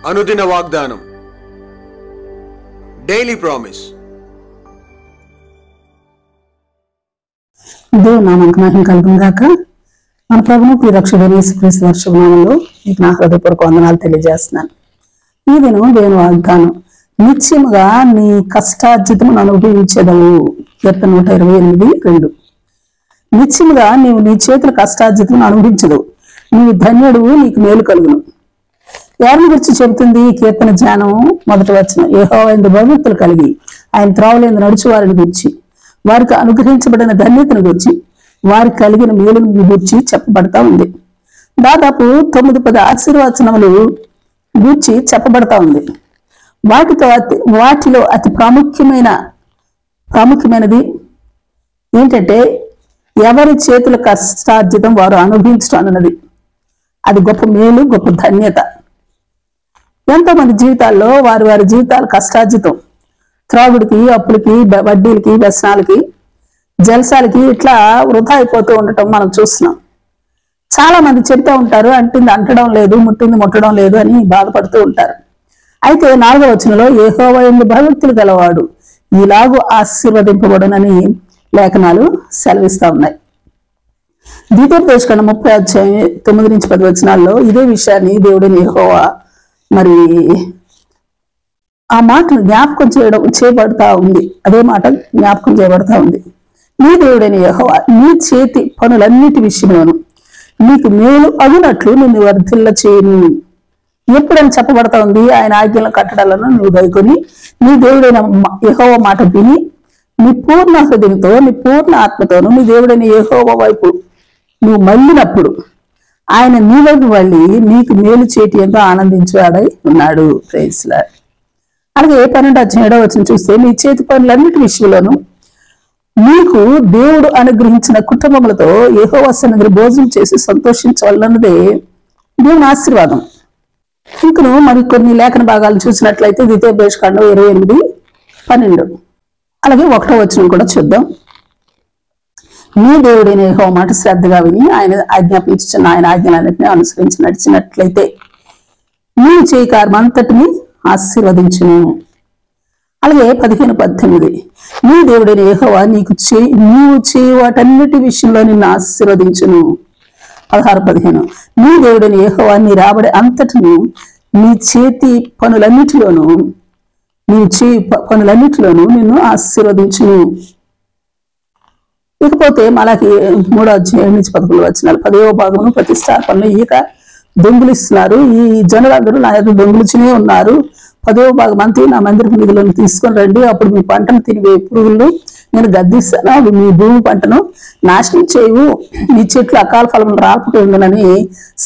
అనుదిన వాగ్దానం, daily promise. దేవుని నామానికి మహిమ కలుగును గాక. మన ప్రభువు ప్రియరక్షకుడైన యేసుక్రీస్తు వారి శుభనామంలో మీకు నా హృదయపూర్వక వందనాలు తెలియజేస్తున్నాను. ఈ దినం దేవుని వాగ్దానం, నిత్యముగా నీ కష్టార్జితమును అనుభవించెదవు. కీర్తన 128:2. నిత్యముగా నీవు నీ చేతుల కష్టార్జితమును అనుభవించదు, నీవు ధన్యుడు, నీకు మేలు కలుగును. ఎవరిని గురించి చెబుతుంది ఈ కీర్తన ధ్యానం? మొదటి వచనం, యెహోవా యందు భయభక్తులు కలిగి ఆయన త్రోవలందు నడుచు వారిని గురించి, వారికి అనుగ్రహించబడిన ధన్యతను గురించి, వారికి కలిగిన మేలును గురించి చెప్పబడతా ఉంది. దాదాపు 9-10 ఆశీర్వచనములు గూర్చి చెప్పబడతా ఉంది. వాటిలో అతి ప్రాముఖ్యమైనది ఏంటంటే, ఎవరి చేతుల కష్టార్జితం వారు అనుభవించడం అన్నది. అది గొప్ప మేలు, గొప్ప ధన్యత. ఎంతో మంది జీవితాల్లో వారి జీవితాల కష్టార్జితం త్రాగుడికి, అప్పులకి, వడ్డీలకి, వ్యసనాలకి, జలసాలకి ఇట్లా వృధా అయిపోతూ ఉండటం మనం చూస్తున్నాం. చాలా మంది చెప్తూ ఉంటారు, అంటింది అంటడం లేదు, ముట్టింది ముట్టడం లేదు అని బాధపడుతూ ఉంటారు. అయితే 4వ వచనంలో, యెహోవా యందు భయభక్తులు గలవాడు ఇలాగూ ఆశీర్వదింపబడునని లేఖనాలు సెలవిస్తా ఉన్నాయి. ద్వితీయోపదేశకాండం 30:9-10 వచనాల్లో ఇదే విషయాన్ని దేవుడైన యెహోవా మరి ఆ మాటను జ్ఞాపకం చేయబడతా ఉంది. అదే మాట జ్ఞాపకం చేయబడతా ఉంది. నీ దేవుడైన యెహోవా నీ చేతి పనులన్నిటి విషయంలోను నీకు మేలు అగునట్లు నిన్ను వర్ధిల్ల చేయను. ఎప్పుడని చెప్పబడతా ఉంది? ఆయన ఆజ్ఞల కట్టడాలను నువ్వు గైకొని నీ దేవుడైన యెహోవా మాట విని నీ పూర్ణ హృదయంతో, నీ పూర్ణ ఆత్మతోను నీ దేవుడైన యెహోవా వైపు నువ్వు మళ్ళినప్పుడు ఆయన నీ వైపు మళ్ళీ నీకు మేలు చేటి ఎంతో ఆనందించేవాడై ఉన్నాడు. Praise lord. అలాగే 12 వచనం చూస్తే, నీ చేతి పనులన్నిటి విషయంలోనూ నీకు దేవుడు అనుగ్రహించిన కుటుంబములతో యెహోవా సన్నిధిలో భోజనం చేసి సంతోషించాలన్నదే దేవుని ఆశీర్వాదం. ఇంకను మరి కొన్ని లేఖన భాగాలు చూసినట్లయితే ద్వితీయోపదేశకాండం 28:12. అలాగే 1వ వచనం కూడా చూద్దాం. నీ దేవుడైన యెహోవా మాట శ్రద్ధగా విని ఆయన ఆజ్ఞాపించుచున్న ఆయన ఆజ్ఞలన్నింటినీ అనుసరించి నడిచినట్లయితే నీవు చేయి కార్యమంతటిని ఆశీర్వదించును. అలాగే 15-18, నీ దేవుడైన యెహోవా నీవు చేయి వాటన్నిటి విషయంలో నిన్ను ఆశీర్వదించును. 16-15, నీ దేవుడైన యెహోవా నీ రాబడి అంతటిని నీ చేతి పనులన్నిటిలోనూ నిన్ను ఆశీర్వదించును. ఇకపోతే మలాకి 3:7-11 వచనాలు, 10వ భాగమును ప్రతిష్టాపనలు ఇక దొంగిలిస్తున్నారు, ఈ జనులందరూ నా యొక్క దొంగిలిచునే ఉన్నారు. 10వ భాగం అంతే నా మందిరపు నిధులను తీసుకొని రండి, అప్పుడు మీ పంటను తిరిగే పురుగులను నేను గద్దిస్తాను, అవి మీ భూమి పంటను నాశనం చేయవు, మీ చెట్లు అకాల ఫలములు రాకపోతే ఉందనని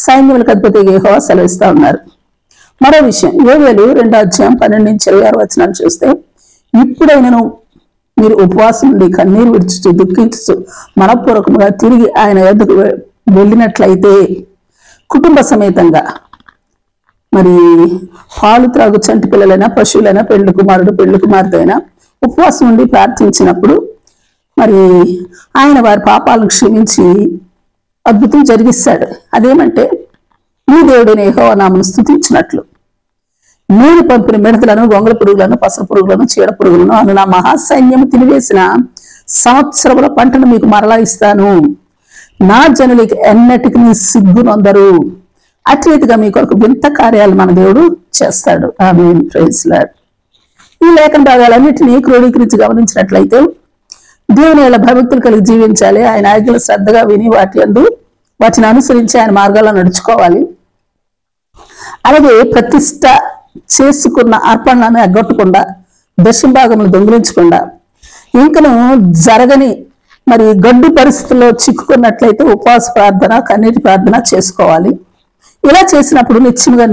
సైన్యములకు అధిపతి యెహోవా సెలవిస్తా ఉన్నారు. మరో విషయం, యోవేలు 2:12-26 వచనాలు చూస్తే, ఇప్పుడైనను మీరు ఉపవాసం నుండి కన్నీరు విడుచుచు దుఃఖించుచు మనపూర్వకంగా తిరిగి ఆయన యొద్దకు వెళ్ళినట్లయితే, కుటుంబ సమేతంగా మరి పాలు త్రాగు చంటి పిల్లలైనా, పశువులైనా, పెళ్లి కుమారుడు పెళ్లి కుమార్తె ఉపవాసం నుండి ప్రార్థించినప్పుడు మరి ఆయన వారి పాపాలను క్షమించి అద్భుతం జరిగిస్తాడు. అదేమంటే, నీ దేవుడైన యెహోవా నామమును స్తుతించినట్లు నేను పంపిన మిడతలను, గొంగళ పురుగులను, పసర పురుగులను, చీడ పురుగులను అను నా మహాసైన్యము తినివేసిన సంవత్సరముల పంటను మీకు మరలా ఇస్తాను. నా జనులకి ఎన్నటికి నీ సిగ్గునొందరు. అటు రీతిగా మీ కొరకు వింత కార్యాలు మన దేవుడు చేస్తాడు. ఆమేన్. Praise Lord. ఈ లేఖన భాగాలన్నింటినీ క్రోడీకరించి గమనించినట్లయితే, దేవుని ఎలా భయభక్తులు కలిగి జీవించాలి, ఆయన ఆజ్ఞలు శ్రద్ధగా విని వాటిని అనుసరించి ఆయన మార్గాల్లో నడుచుకోవాలి. అలాగే ప్రతిష్ట చేసుకున్న అర్పణలను ఎగ్గొట్టకుండా, దశంభాగములు దొంగిలించకుండా, ఇంకను జరగని మరి గడ్డు పరిస్థితుల్లో చిక్కుకున్నట్లయితే ఉపవాస ప్రార్థన, కన్నీటి ప్రార్థన చేసుకోవాలి. ఇలా చేసినప్పుడు నిత్యముగా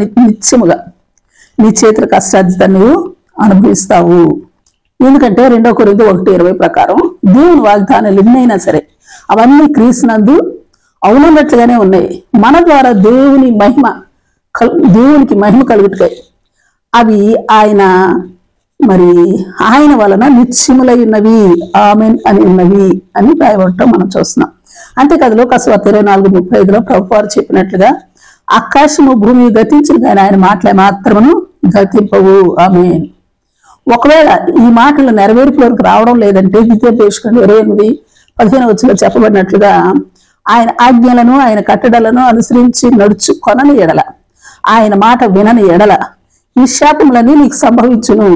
నీ చేతుల కష్టార్జితాన్ని నువ్వు అనుభవిస్తావు. ఎందుకంటే 2 కొరింథీ 1:20 ప్రకారం దేవుని వాగ్దానాలు ఎన్నైనా సరే అవన్నీ క్రీస్తునందు అవునన్నట్లుగానే ఉన్నాయి. మన ద్వారా దేవునికి మహిమ కలుగుతాయి. అవి ఆయన వలన నిత్యములై ఉన్నవి, ఆమెన్ అని ఉన్నవి అని రాయబడటం మనం చూస్తున్నాం. అంతేకాదు లోకాసువార్త 24:35 ప్రభువారు చెప్పినట్లుగా ఆకాశము భూమి గతించిన కానీ ఆయన మాటలే మాత్రమును గతింపవు. ఆమేన్. ఒకవేళ ఈ మాటలు నెరవేర్పు వరకు రావడం లేదంటే ద్వితీయోపదేశకాండం 28:15 చెప్పబడినట్లుగా ఆయన ఆజ్ఞలను ఆయన కట్టడలను అనుసరించి నడుచుకొనని ఎడల, ఆయన మాట వినని ఎడల ఈ శాపములన్నీ నీకు సంభవించును.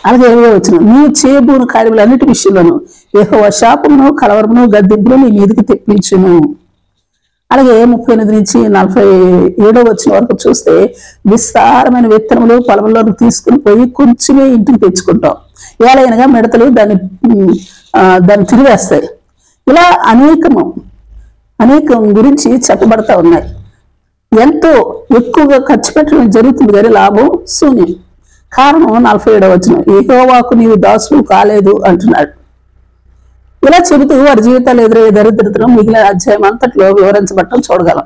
అలాగే 20 నీవు చేయబోని కార్యములన్నిటి విషయంలోను యెహోవా శాపమును కలవరమును గద్దింపును నీ మీదకి తెప్పించును. అలాగే 38-47 వరకు చూస్తే విస్తారమైన విత్తనములు పొలంలో తీసుకుని పోయి కొంచెమే ఇంటికి తెచ్చుకుంటాం, ఏలైనగా మిడతలు దాన్ని తిరివేస్తాయి. ఇలా అనేకం గురించి చెప్పబడతా ఉన్నాయి. ఎంతో ఎక్కువగా ఖర్చు పెట్టడం జరుగుతుంది కానీ లాభం శూన్యం. కారణం 47 యెహోవాకు నీవు దాసుడు కాలేదు అంటున్నాడు. ఇలా చెబుతూ వారి జీవితాలు ఎదురయ్యే దరిద్రతను మిగిలిన అధ్యాయం అంతట్లో వివరించబడటం చూడగలం.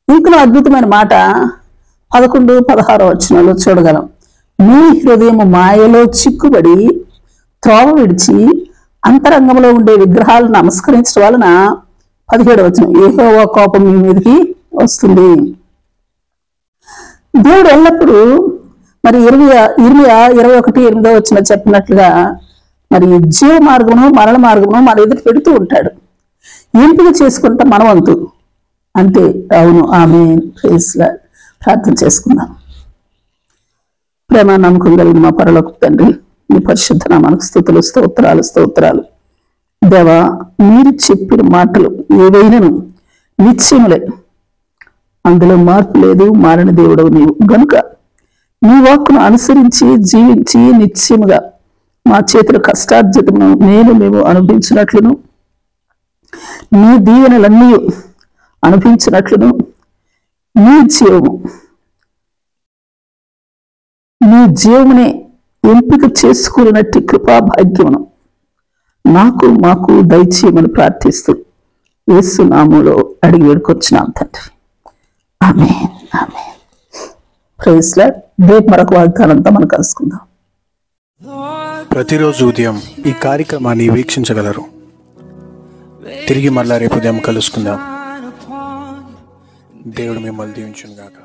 ఇంకనూ అద్భుతమైన మాట 11-16 చూడగలం. నీ హృదయం మాయలో చిక్కుబడి త్రోవ విడిచి అంతరంగంలో ఉండే విగ్రహాలను నమస్కరించడం వలన 17 యెహోవా కోపం మీ మీదకి వస్తుంది. దేవుడు ఎల్లప్పుడూ మరి 21:8 చెప్పినట్లుగా మరి జీవ మార్గమును మరణ మార్గమును మన ఎదురు పెడుతూ ఉంటాడు. ఎంపిక చేసుకుంటా మనవంతు అంతే. అవును, ఆమేన్. Praise lord. ప్రార్థన చేసుకుందాం. ప్రేమ నమ్మకం కలిగిన మా పరలోకపు తండ్రి, మీ పరిశుద్ధ నామానికి స్తుతులు స్తోత్రాలు. దేవా, మీరు చెప్పిన మాటలు ఏవైనాను నిశ్చయములే, అందులో మార్పు లేదు. మారని దేవుడవు నీవు గనుక నీ వాక్కును అనుసరించి జీవించి నిశ్చయముగా మా చేతుల కష్టార్జితమును మేము అనుభవించినట్లును, నీ దీవెనలన్నీ అనుభవించినట్లును, నీ జీవమునే ఎంపిక చేసుకున్నట్టు కృపా భాగ్యమును మాకు దయచేయమని ప్రార్థిస్తూ యేసు నామములో అడిగి వేడుకొచ్చున్నాం తండ్రి. ఆమేన్. ఆమేన్. Praise Lord. రేపు మరొక వాగ్దానంతో మనం కలుసుకుందాం. ప్రతిరోజు ఉదయం ఈ కార్యక్రమాన్ని వీక్షించగలరు. తిరిగి మళ్ళా రేపు ఉదయం కలుసుకుందాం. దేవుడు మిమ్మల్ని దీవించును గాక.